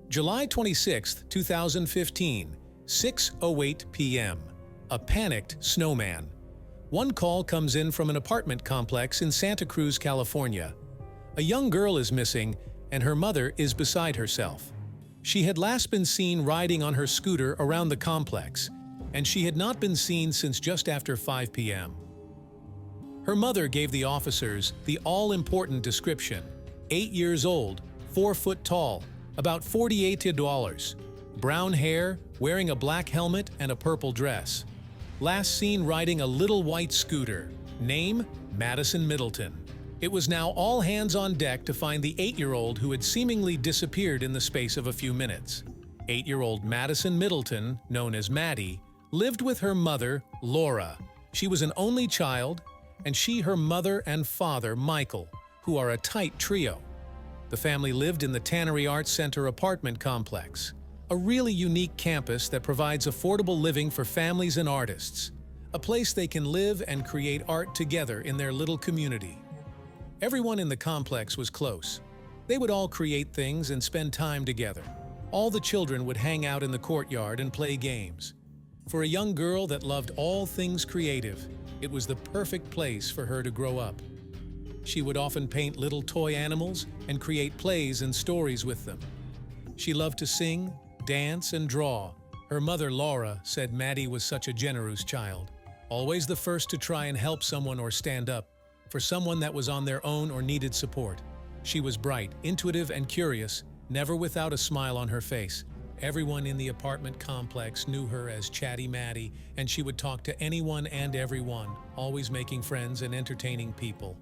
July 26, 2015, 6:08 p.m. A panicked snowman. One call comes in from an apartment complex in Santa Cruz, California. A young girl is missing, and her mother is beside herself. She had last been seen riding on her scooter around the complex, and she had not been seen since just after 5 p.m. Her mother gave the officers the all-important description: 8 years old, 4 foot tall, about $48, brown hair, wearing a black helmet and a purple dress. Last seen riding a little white scooter. Name: Maddie Middleton. It was now all hands on deck to find the 8-year-old who had seemingly disappeared in the space of a few minutes. 8-year-old Maddie Middleton, known as Maddie, lived with her mother, Laura. She was an only child, and she, her mother, and father, Michael, who are a tight trio. The family lived in the Tannery Art Center apartment complex, a really unique campus that provides affordable living for families and artists, a place they can live and create art together in their little community. Everyone in the complex was close. They would all create things and spend time together. All the children would hang out in the courtyard and play games. For a young girl that loved all things creative, it was the perfect place for her to grow up. She would often paint little toy animals and create plays and stories with them. She loved to sing, dance, and draw. Her mother, Laura, said Maddie was such a generous child, always the first to try and help someone or stand up for someone that was on their own or needed support. She was bright, intuitive, and curious, never without a smile on her face. Everyone in the apartment complex knew her as Chatty Maddie, and she would talk to anyone and everyone, always making friends and entertaining people.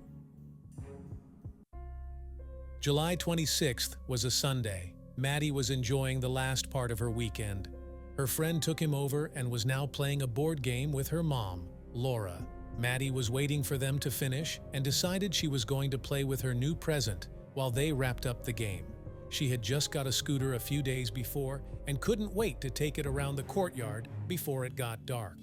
July 26th was a Sunday. Maddie was enjoying the last part of her weekend. Her friend took him over and was now playing a board game with her mom, Laura. Maddie was waiting for them to finish and decided she was going to play with her new present while they wrapped up the game. She had just got a scooter a few days before and couldn't wait to take it around the courtyard before it got dark.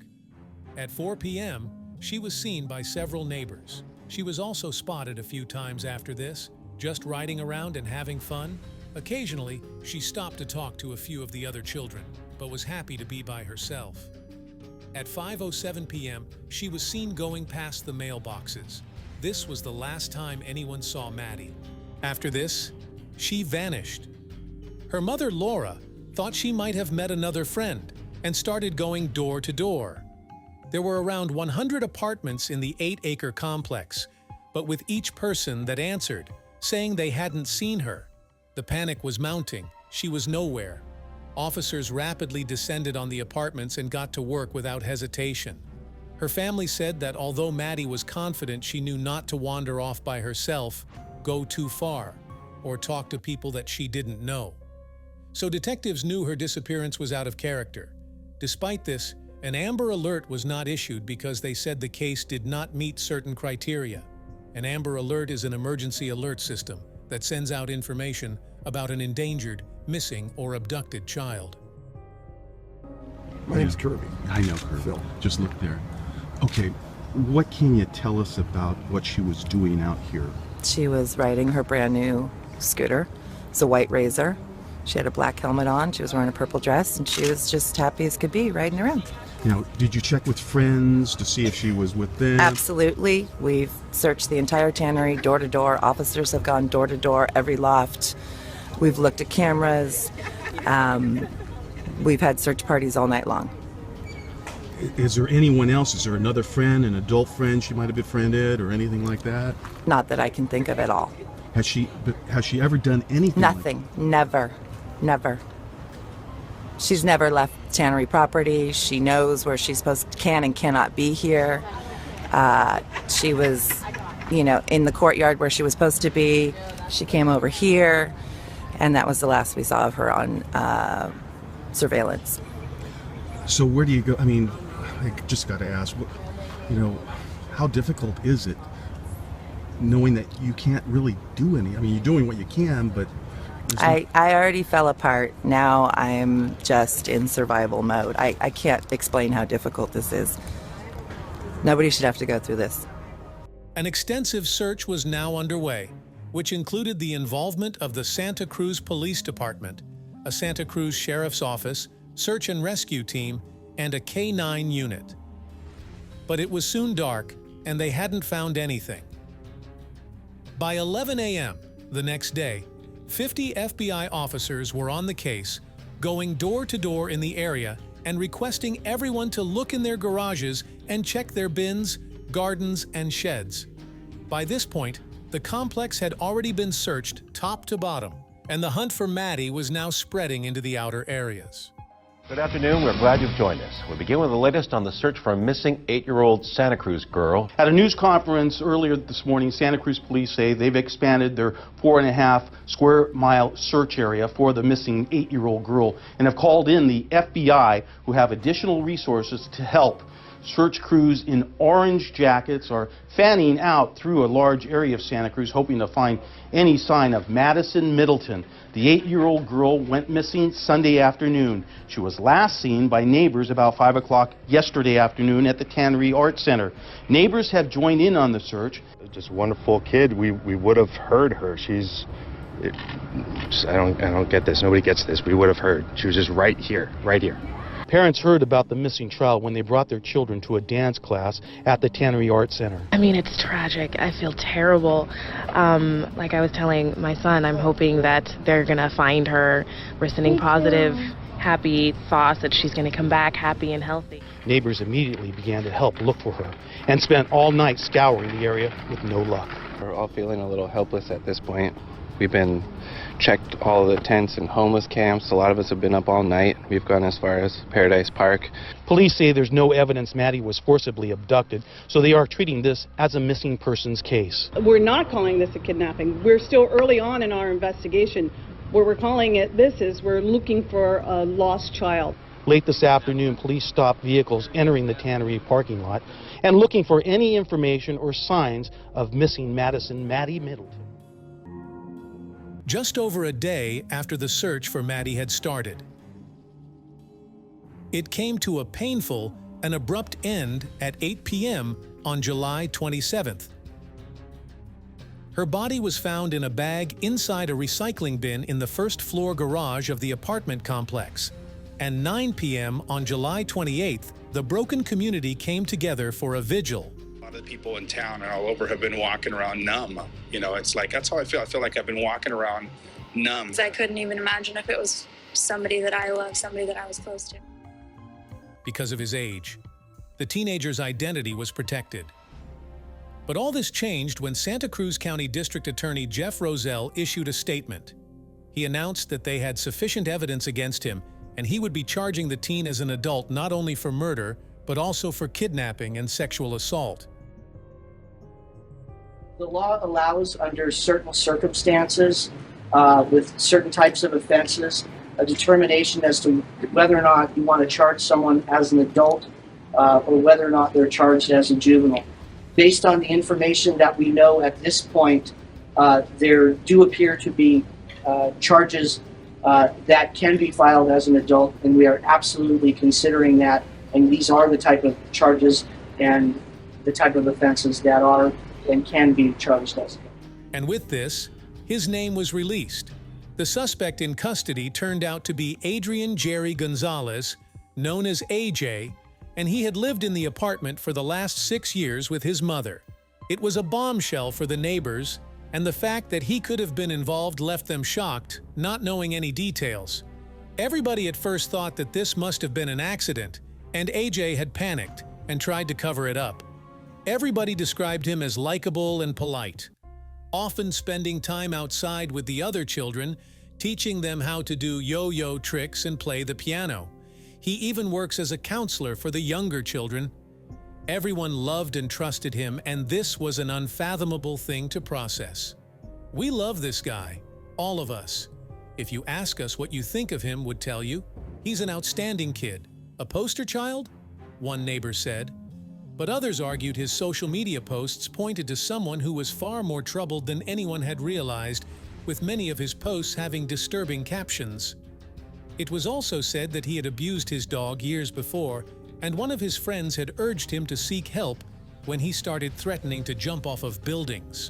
At 4 p.m., she was seen by several neighbors. She was also spotted a few times after this, just riding around and having fun. Occasionally, she stopped to talk to a few of the other children, but was happy to be by herself. At 5:07 p.m., she was seen going past the mailboxes. This was the last time anyone saw Maddie. After this, she vanished. Her mother, Laura, thought she might have met another friend and started going door to door. There were around 100 apartments in the 8-acre complex, but with each person that answered, saying they hadn't seen her. The panic was mounting. She was nowhere. Officers rapidly descended on the apartments and got to work without hesitation. Her family said that although Maddie was confident she knew not to wander off by herself, go too far, or talk to people that she didn't know. So detectives knew her disappearance was out of character. Despite this, an Amber Alert was not issued because they said the case did not meet certain criteria. An Amber Alert is an emergency alert system that sends out information about an endangered, missing, or abducted child. My name's Kirby. I know Kirby. Phil. Just look there. Okay, what can you tell us about what she was doing out here? She was riding her brand new scooter. It's a white Razor. She had a black helmet on. She was wearing a purple dress, and she was just happy as could be riding around. Now, did you check with friends to see if she was with them? Absolutely. We've searched the entire tannery, door to door. Officers have gone door to door, every loft. We've looked at cameras. We've had search parties all night long. Is there anyone else? Is there another friend, an adult friend she might have befriended or anything like that? Not that I can think of at all. Has she ever done anything? Nothing. Never. Never. She's never left tannery property. She knows where she's can and cannot be here. She was, in the courtyard where she was supposed to be. She came over here, and that was the last we saw of her on surveillance. So where do you go? I mean, I just got to ask, how difficult is it knowing that you can't really do any? I mean, you're doing what you can, but... I already fell apart. Now I'm just in survival mode. I can't explain how difficult this is. Nobody should have to go through this. An extensive search was now underway, which included the involvement of the Santa Cruz Police Department, a Santa Cruz Sheriff's Office, search and rescue team, and a K-9 unit. But it was soon dark, and they hadn't found anything. By 11 a.m. the next day, 50 FBI officers were on the case, going door to door in the area and requesting everyone to look in their garages and check their bins, gardens, and sheds. By this point, the complex had already been searched top to bottom, and the hunt for Maddie was now spreading into the outer areas. Good afternoon. We're glad you've joined us. We'll begin with the latest on the search for a missing 8-year-old Santa Cruz girl. At a news conference earlier this morning, Santa Cruz police say they've expanded their 4.5 square mile search area for the missing 8-year-old girl and have called in the FBI, who have additional resources to help. Search crews in orange jackets are fanning out through a large area of Santa Cruz, hoping to find any sign of Maddie Middleton. The 8-year-old girl went missing Sunday afternoon. She was last seen by neighbors about 5 o'clock yesterday afternoon at the Tannery Art Center. Neighbors have joined in on the search. Just a wonderful kid. We would have heard her. I don't get this. Nobody gets this. We would have heard. She was just right here. Parents heard about the missing child when they brought their children to a dance class at the Tannery Art Center. I mean, it's tragic. I feel terrible. Like I was telling my son, I'm hoping that they're going to find her. We're sending positive, happy thoughts that she's going to come back happy and healthy. Neighbors immediately began to help look for her and spent all night scouring the area with no luck. We're all feeling a little helpless at this point. We've been checked all of the tents and homeless camps. A lot of us have been up all night. We've gone as far as Paradise Park. Police say there's no evidence Maddie was forcibly abducted, so they are treating this as a missing persons case. We're not calling this a kidnapping. We're still early on in our investigation. What we're calling it this is we're looking for a lost child. Late this afternoon, police stopped vehicles entering the Tannery parking lot and looking for any information or signs of missing Maddie Middleton. Just over a day after the search for Maddie had started, it came to a painful and abrupt end at 8 p.m. on July 27th. Her body was found in a bag inside a recycling bin in the first-floor garage of the apartment complex. And 9 p.m. on July 28th, the broken community came together for a vigil. A lot of the people in town and all over have been walking around numb. You know, it's like, that's how I feel. I feel like I've been walking around numb. I couldn't even imagine if it was somebody that I love, somebody that I was close to. Because of his age, the teenager's identity was protected. But all this changed when Santa Cruz County District Attorney Jeff Roselle issued a statement. He announced that they had sufficient evidence against him, and he would be charging the teen as an adult not only for murder, but also for kidnapping and sexual assault. The law allows, under certain circumstances, with certain types of offenses, a determination as to whether or not you want to charge someone as an adult or whether or not they're charged as a juvenile. Based on the information that we know at this point, there do appear to be charges that can be filed as an adult, and we are absolutely considering that, and these are the type of charges and the type of offenses that are and can be charged as. And with this, his name was released. The suspect in custody turned out to be Adrian Jerry Gonzalez, known as AJ, and he had lived in the apartment for the last 6 years with his mother. It was a bombshell for the neighbors, and the fact that he could have been involved left them shocked, not knowing any details. Everybody at first thought that this must have been an accident, and AJ had panicked and tried to cover it up. Everybody described him as likable and polite, often spending time outside with the other children, teaching them how to do yo-yo tricks and play the piano. He even works as a counselor for the younger children. Everyone loved and trusted him, and this was an unfathomable thing to process. We love this guy, all of us. If you ask us what you think of him, would tell you, he's an outstanding kid. A poster child? One neighbor said. But others argued his social media posts pointed to someone who was far more troubled than anyone had realized, with many of his posts having disturbing captions. It was also said that he had abused his dog years before, and one of his friends had urged him to seek help when he started threatening to jump off of buildings.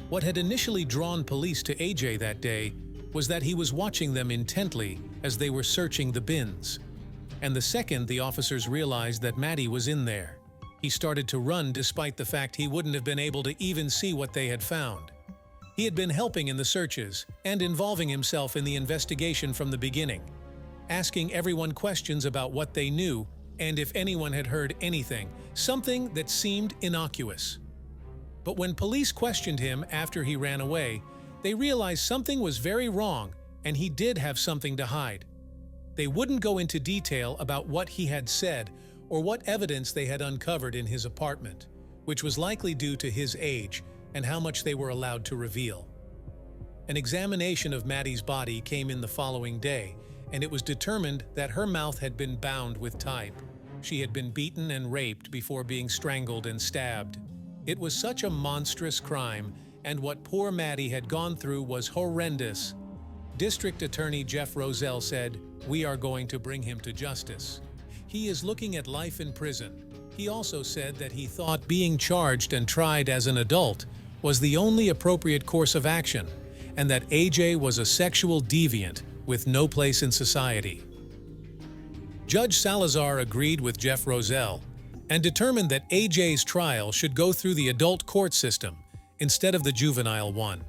What had initially drawn police to AJ that day was that he was watching them intently as they were searching the bins. And the second the officers realized that Maddie was in there, he started to run despite the fact he wouldn't have been able to even see what they had found. He had been helping in the searches and involving himself in the investigation from the beginning, asking everyone questions about what they knew and if anyone had heard anything, something that seemed innocuous. But when police questioned him after he ran away, they realized something was very wrong and he did have something to hide. They wouldn't go into detail about what he had said or what evidence they had uncovered in his apartment, which was likely due to his age and how much they were allowed to reveal. An examination of Maddie's body came in the following day, and it was determined that her mouth had been bound with type. She had been beaten and raped before being strangled and stabbed. It was such a monstrous crime, and what poor Maddie had gone through was horrendous. District Attorney Jeff Roselle said, "We are going to bring him to justice. He is looking at life in prison." He also said that he thought being charged and tried as an adult was the only appropriate course of action, and that AJ was a sexual deviant with no place in society. Judge Salazar agreed with Jeff Roselle and determined that AJ's trial should go through the adult court system instead of the juvenile one.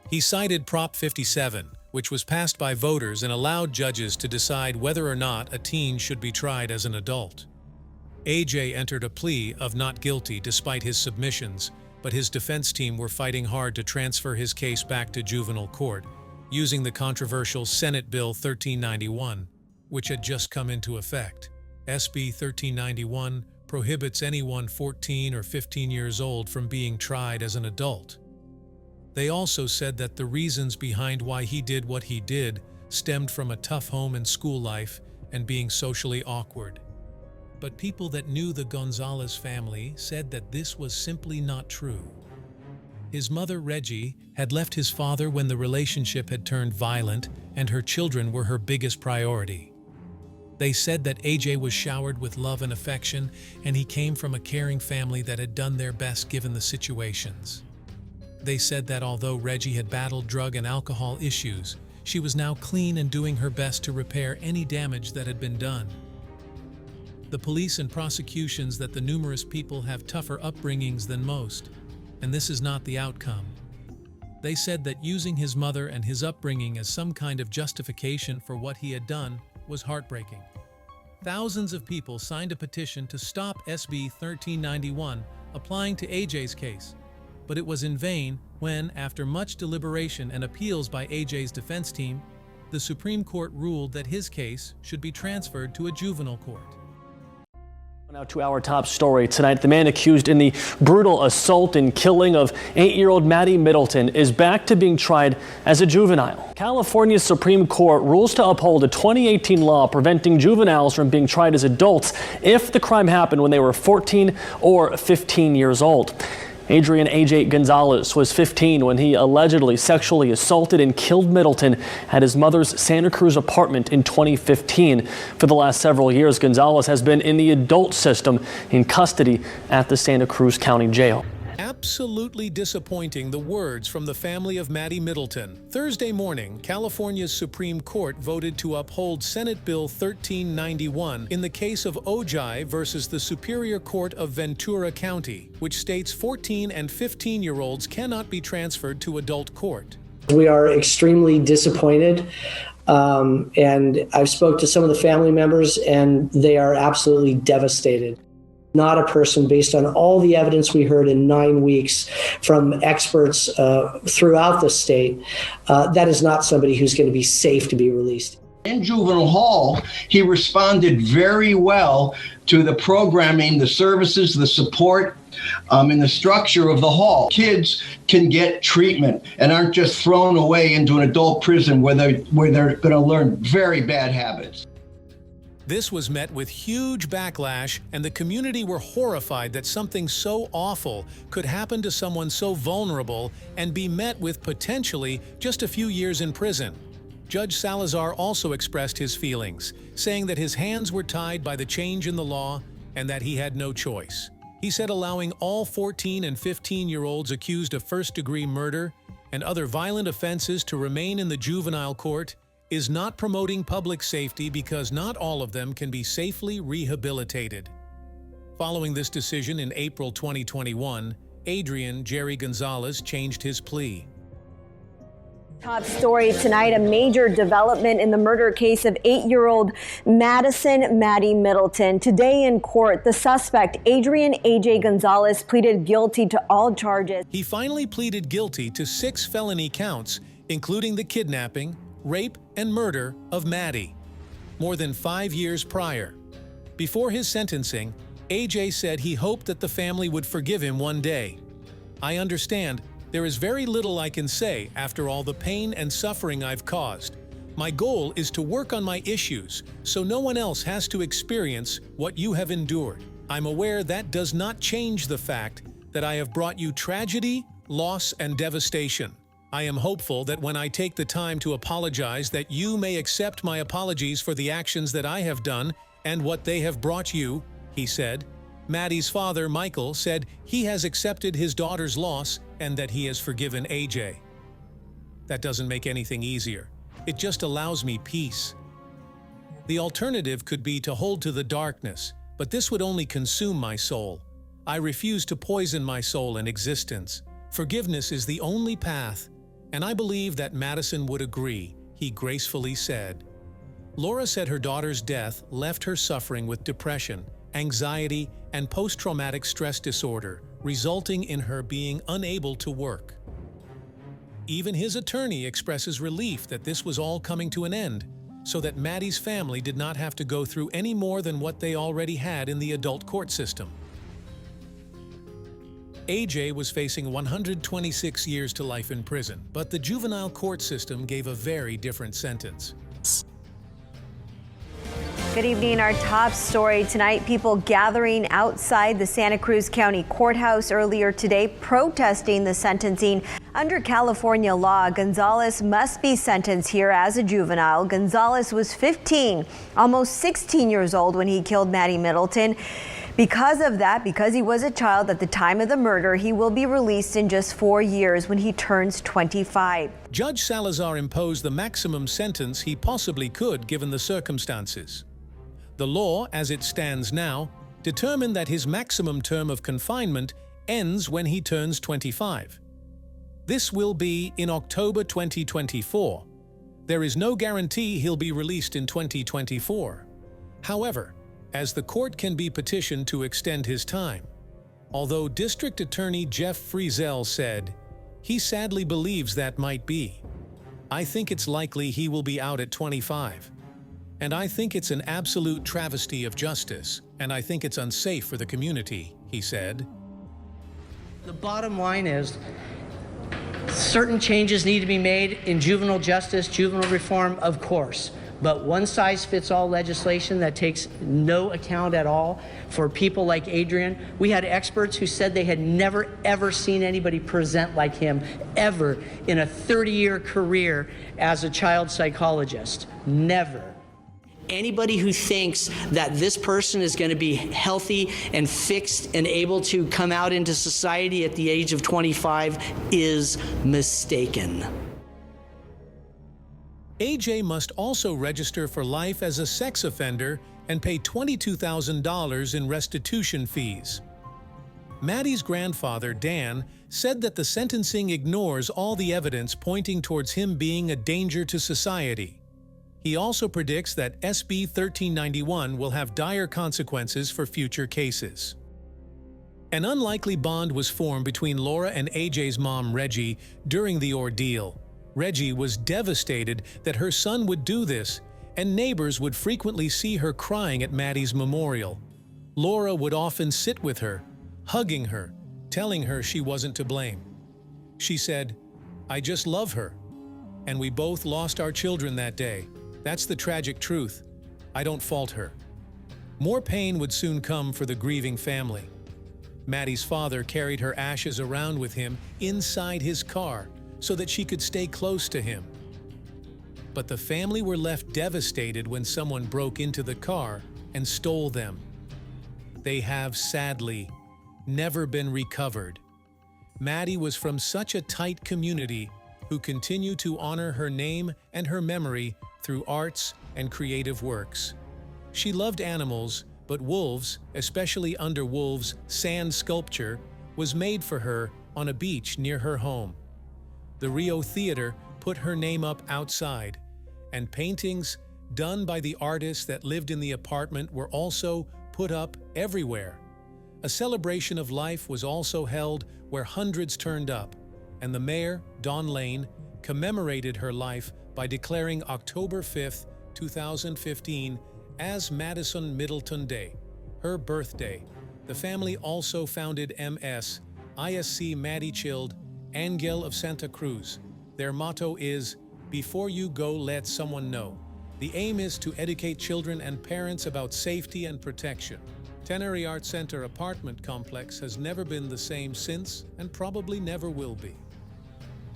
He cited Prop 57, which was passed by voters and allowed judges to decide whether or not a teen should be tried as an adult. AJ entered a plea of not guilty despite his submissions, but his defense team were fighting hard to transfer his case back to juvenile court, using the controversial Senate Bill 1391, which had just come into effect. SB 1391 prohibits anyone 14 or 15 years old from being tried as an adult. They also said that the reasons behind why he did what he did stemmed from a tough home and school life and being socially awkward. But people that knew the Gonzalez family said that this was simply not true. His mother, Reggie, had left his father when the relationship had turned violent, and her children were her biggest priority. They said that AJ was showered with love and affection, and he came from a caring family that had done their best given the situations. They said that although Reggie had battled drug and alcohol issues, she was now clean and doing her best to repair any damage that had been done. The police and prosecutions that the numerous people have tougher upbringings than most, and this is not the outcome. They said that using his mother and his upbringing as some kind of justification for what he had done was heartbreaking. Thousands of people signed a petition to stop SB 1391 applying to AJ's case, but it was in vain when, after much deliberation and appeals by AJ's defense team, the Supreme Court ruled that his case should be transferred to a juvenile court. Now to our top story tonight. The man accused in the brutal assault and killing of 8-year-old Maddie Middleton is back to being tried as a juvenile. California's Supreme Court rules to uphold a 2018 law preventing juveniles from being tried as adults if the crime happened when they were 14 or 15 years old. Adrian AJ Gonzalez was 15 when he allegedly sexually assaulted and killed Middleton at his mother's Santa Cruz apartment in 2015. For the last several years, Gonzalez has been in the adult system in custody at the Santa Cruz County Jail. Absolutely disappointing, the words from the family of Maddie Middleton. Thursday morning, California's Supreme Court voted to uphold Senate Bill 1391 in the case of Ojai versus the Superior Court of Ventura County, which states 14 and 15-year-olds cannot be transferred to adult court. We are extremely disappointed. And I've spoke to some of the family members, and they are absolutely devastated. Not a person, based on all the evidence we heard in 9 weeks from experts throughout the state, that is not somebody who's going to be safe to be released. In juvenile hall, he responded very well to the programming, the services, the support, and the structure of the hall. Kids can get treatment and aren't just thrown away into an adult prison where they're going to learn very bad habits. This was met with huge backlash, and the community were horrified that something so awful could happen to someone so vulnerable and be met with potentially just a few years in prison. Judge Salazar also expressed his feelings, saying that his hands were tied by the change in the law and that he had no choice. He said allowing all 14 and 15-year-olds accused of first-degree murder and other violent offenses to remain in the juvenile court is not promoting public safety because not all of them can be safely rehabilitated. Following this decision in April 2021, Adrian Jerry Gonzalez changed his plea. Top story tonight, a major development in the murder case of 8-year-old Maddie Middleton. Today in court, the suspect, Adrian A.J. Gonzalez, pleaded guilty to all charges. He finally pleaded guilty to 6 felony counts, including the kidnapping, rape, and murder of Maddie, more than 5 years prior. Before his sentencing, A.J. said he hoped that the family would forgive him one day. "I understand. There is very little I can say after all the pain and suffering I've caused. My goal is to work on my issues so no one else has to experience what you have endured. I'm aware that does not change the fact that I have brought you tragedy, loss, and devastation. I am hopeful that when I take the time to apologize that you may accept my apologies for the actions that I have done and what they have brought you," he said. Maddie's father, Michael, said he has accepted his daughter's loss and that he has forgiven AJ. That doesn't make anything easier. It just allows me peace. The alternative could be to hold to the darkness, but this would only consume my soul. I refuse to poison my soul and existence. Forgiveness is the only path, and I believe that Madison would agree, he gracefully said. Laura said her daughter's death left her suffering with depression, anxiety, and post-traumatic stress disorder, resulting in her being unable to work. Even his attorney expresses relief that this was all coming to an end, so that Maddie's family did not have to go through any more than what they already had in the adult court system. AJ was facing 126 years to life in prison, but the juvenile court system gave a very different sentence. Good evening. Our top story tonight, people gathering outside the Santa Cruz County Courthouse earlier today protesting the sentencing. Under California law, Gonzalez must be sentenced here as a juvenile. Gonzalez was 15, almost 16 years old when he killed Maddie Middleton. Because of that, because he was a child at the time of the murder, he will be released in just 4 years when he turns 25. Judge Salazar imposed the maximum sentence he possibly could given the circumstances. The law, as it stands now, determined that his maximum term of confinement ends when he turns 25. This will be in October 2024. There is no guarantee he'll be released in 2024. However, as the court can be petitioned to extend his time, although District Attorney Jeff Friesel said he sadly believes that might be. I think it's likely he will be out at 25. And I think it's an absolute travesty of justice, and I think it's unsafe for the community, he said. The bottom line is certain changes need to be made in juvenile justice, juvenile reform, of course. But one-size-fits-all legislation that takes no account at all for people like Adrian. We had experts who said they had never, ever seen anybody present like him, ever, in a 30-year career as a child psychologist. Never. Anybody who thinks that this person is going to be healthy and fixed and able to come out into society at the age of 25 is mistaken. AJ must also register for life as a sex offender and pay $22,000 in restitution fees. Maddie's grandfather, Dan, said that the sentencing ignores all the evidence pointing towards him being a danger to society. He also predicts that SB 1391 will have dire consequences for future cases. An unlikely bond was formed between Laura and AJ's mom, Reggie, during the ordeal. Reggie was devastated that her son would do this, and neighbors would frequently see her crying at Maddie's memorial. Laura would often sit with her, hugging her, telling her she wasn't to blame. She said, "I just love her. And we both lost our children that day. That's the tragic truth. I don't fault her." More pain would soon come for the grieving family. Maddie's father carried her ashes around with him inside his car so that she could stay close to him. But the family were left devastated when someone broke into the car and stole them. They have, sadly, never been recovered. Maddie was from such a tight community who continue to honor her name and her memory through arts and creative works. She loved animals, but wolves, especially under wolves' sand sculpture, was made for her on a beach near her home. The Rio Theater put her name up outside, and paintings done by the artists that lived in the apartment were also put up everywhere. A celebration of life was also held where hundreds turned up, and the mayor, Don Lane, commemorated her life by declaring October 5, 2015 as Maddie Middleton Day, her birthday. The family also founded MS, ISC Maddie Chilled, Angel of Santa Cruz. Their motto is, "Before you go, let someone know." The aim is to educate children and parents about safety and protection. Tannery Art Center apartment complex has never been the same since, and probably never will be.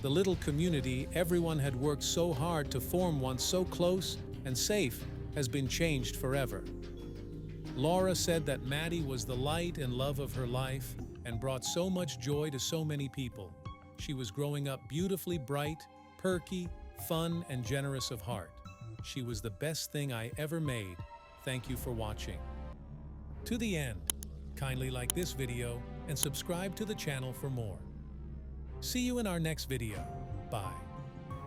The little community everyone had worked so hard to form once so close and safe has been changed forever. Laura said that Maddie was the light and love of her life and brought so much joy to so many people. She was growing up beautifully bright, perky, fun, and generous of heart. She was the best thing I ever made. Thank you for watching. To the end, kindly like this video and subscribe to the channel for more. See you in our next video. Bye.